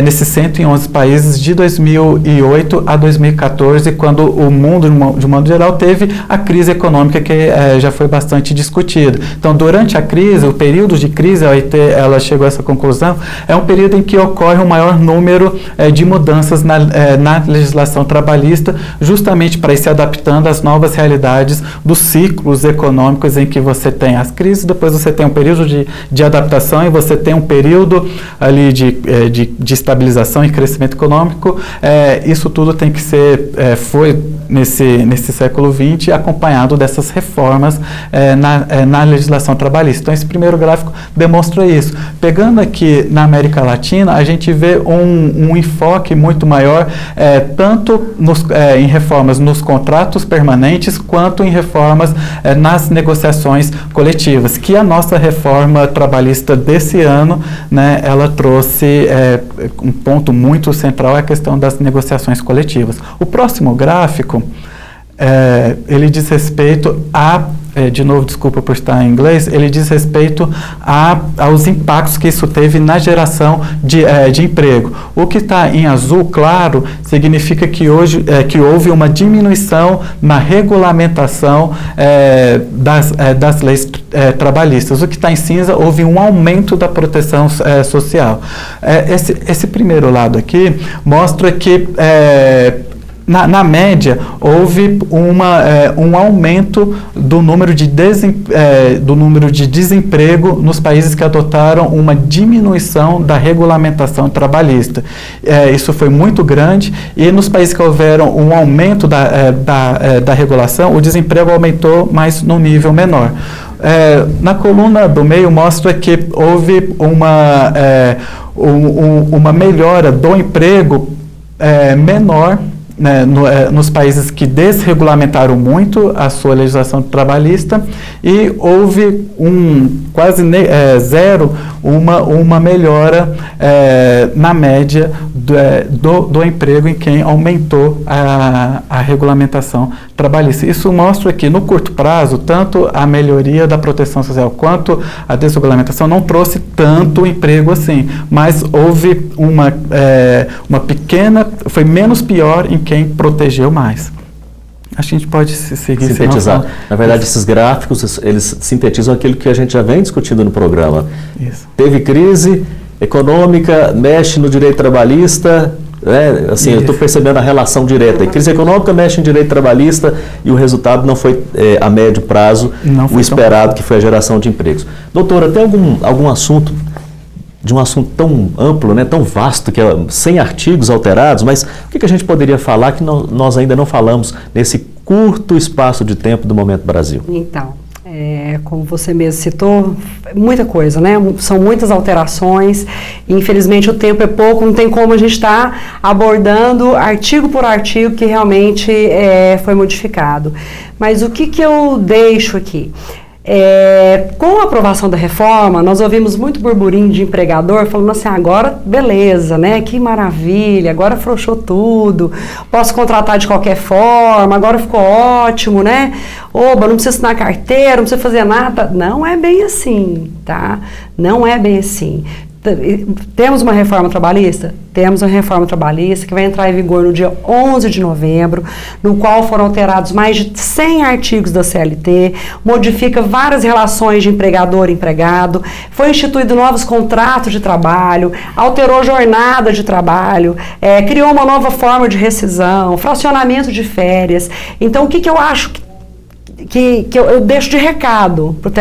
C: nesses 111 países de 2008 a 2014, quando o mundo, de um modo geral, teve a crise econômica que já foi bastante discutida. Então, durante a crise, o período de crise, a OIT ela chegou a essa conclusão, é um período em que ocorre um maior número de mudanças na legislação trabalhista, justamente para ir se adaptando às novas realidades dos ciclos econômicos em que você tem as crises, depois você tem um período de adaptação e você tem um período ali de estabilização e crescimento econômico. Isso tudo tem que ser, foi nesse século XX, acompanhado dessas reformas na legislação trabalhista. Então, esse primeiro gráfico demonstra isso. Pegando aqui na América Latina, a gente vê um enfoque muito maior, tanto em reformas nos contratos permanentes, quanto em reformas nas negociações coletivas, que a nossa reforma trabalhista desse ano, né, ela trouxe um ponto muito central, é a questão das negociações coletivas. O próximo gráfico, ele diz respeito de novo, desculpa por estar em inglês, ele diz respeito aos impactos que isso teve na geração de emprego. O que está em azul claro significa que houve uma diminuição na regulamentação das leis trabalhistas. O que está em cinza, houve um aumento da proteção social. Esse primeiro lado aqui mostra que na média, houve um aumento do número de desemprego nos países que adotaram uma diminuição da regulamentação trabalhista. Isso foi muito grande, e nos países que houveram um aumento da regulação, o desemprego aumentou, mas num nível menor. Na coluna do meio mostra que houve uma melhora do emprego menor, né, nos países que desregulamentaram muito a sua legislação trabalhista, e houve quase zero uma melhora na média do emprego em quem aumentou a regulamentação trabalhista. Isso mostra que no curto prazo, tanto a melhoria da proteção social quanto a desregulamentação não trouxe tanto emprego assim, mas houve uma pequena, foi menos pior em quem protegeu mais. Acho que a gente pode seguir.
A: Sintetizar. Na verdade, esses gráficos, eles sintetizam aquilo que a gente já vem discutindo no programa.
C: Isso.
A: Teve crise econômica, mexe no direito trabalhista, assim, eu estou percebendo a relação direta. A crise econômica mexe em direito trabalhista e o resultado não foi a médio prazo o esperado, que foi a geração de empregos. Doutora, tem algum assunto, de um assunto tão amplo, né, tão vasto, que é 100 artigos alterados, mas o que a gente poderia falar que nós ainda não falamos nesse curto espaço de tempo do Momento Brasil?
B: Então, como você mesmo citou, muita coisa, né? São muitas alterações, e infelizmente o tempo é pouco, não tem como a gente estar abordando artigo por artigo que realmente foi modificado. Mas o que eu deixo aqui? Com a aprovação da reforma, nós ouvimos muito burburinho de empregador falando assim, agora beleza, né? Que maravilha, agora afrouxou tudo, posso contratar de qualquer forma, agora ficou ótimo, né? Oba, não precisa assinar carteira, não precisa fazer nada. Não é bem assim, tá? Não é bem assim. Temos uma reforma trabalhista? Temos uma reforma trabalhista que vai entrar em vigor no dia 11 de novembro, no qual foram alterados mais de 100 artigos da CLT, modifica várias relações de empregador e empregado, foi instituído novos contratos de trabalho, alterou jornada de trabalho, criou uma nova forma de rescisão, fracionamento de férias. Então, o que eu acho que eu deixo de recado para o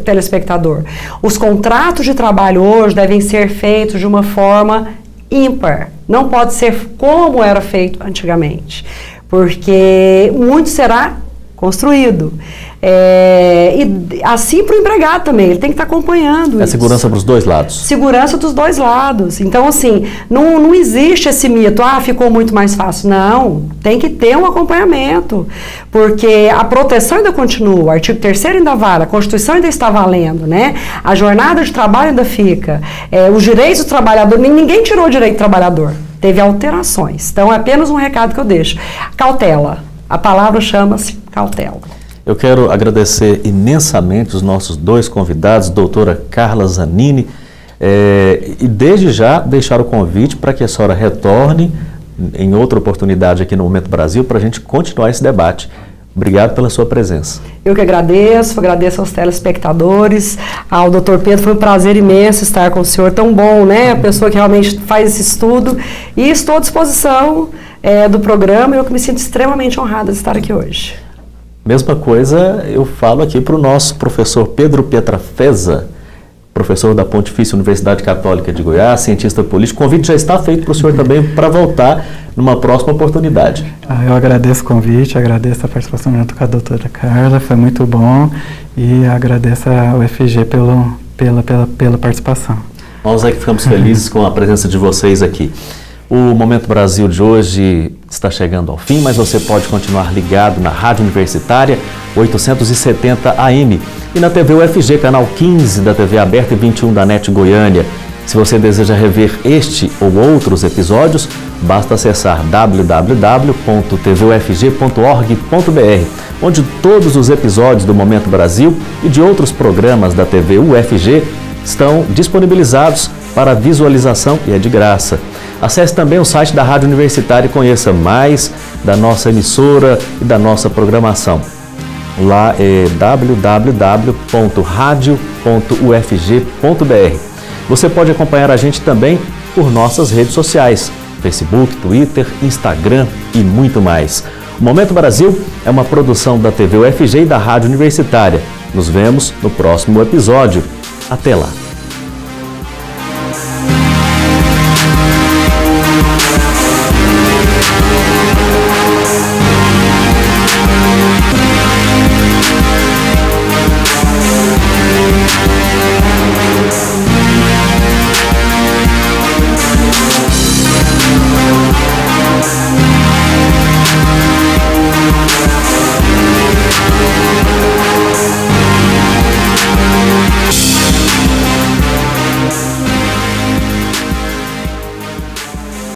B: telespectador? Os contratos de trabalho hoje devem ser feitos de uma forma ímpar. Não pode ser como era feito antigamente, porque muito será construído. E assim para o empregado também, ele tem que estar acompanhando isso.
A: Segurança para os dois lados.
B: Segurança dos dois lados. Então, assim, não existe esse mito, ficou muito mais fácil. Não, tem que ter um acompanhamento, porque a proteção ainda continua, o artigo 3º ainda vale, a Constituição ainda está valendo, né? A jornada de trabalho ainda fica, os direitos do trabalhador, ninguém tirou o direito do trabalhador, teve alterações. Então, é apenas um recado que eu deixo. Cautela, a palavra chama-se cautela.
A: Eu quero agradecer imensamente os nossos dois convidados, doutora Carla Zanini, e desde já deixar o convite para que a senhora retorne em outra oportunidade aqui no Momento Brasil para a gente continuar esse debate. Obrigado pela sua presença.
B: Eu que agradeço aos telespectadores, ao doutor Pedro, foi um prazer imenso estar com o senhor, tão bom, né? A pessoa que realmente faz esse estudo, e estou à disposição do programa, eu que me sinto extremamente honrada de estar aqui hoje.
A: Mesma coisa eu falo aqui para o nosso professor Pedro Pietrafesa, professor da Pontifícia Universidade Católica de Goiás, cientista político. O convite já está feito para o senhor também para voltar numa próxima oportunidade.
C: Eu agradeço o convite, agradeço a participação junto com a doutora Carla, foi muito bom, e agradeço ao UFG pela participação.
A: Nós é que ficamos felizes com a presença de vocês aqui. O Momento Brasil de hoje está chegando ao fim, mas você pode continuar ligado na Rádio Universitária 870 AM e na TV UFG, canal 15 da TV Aberta e 21 da NET Goiânia. Se você deseja rever este ou outros episódios, basta acessar www.tvufg.org.br, onde todos os episódios do Momento Brasil e de outros programas da TV UFG estão disponibilizados para visualização e é de graça. Acesse também o site da Rádio Universitária e conheça mais da nossa emissora e da nossa programação. Lá é www.radio.ufg.br. Você pode acompanhar a gente também por nossas redes sociais, Facebook, Twitter, Instagram e muito mais. O Momento Brasil é uma produção da TV UFG e da Rádio Universitária. Nos vemos no próximo episódio. Até lá!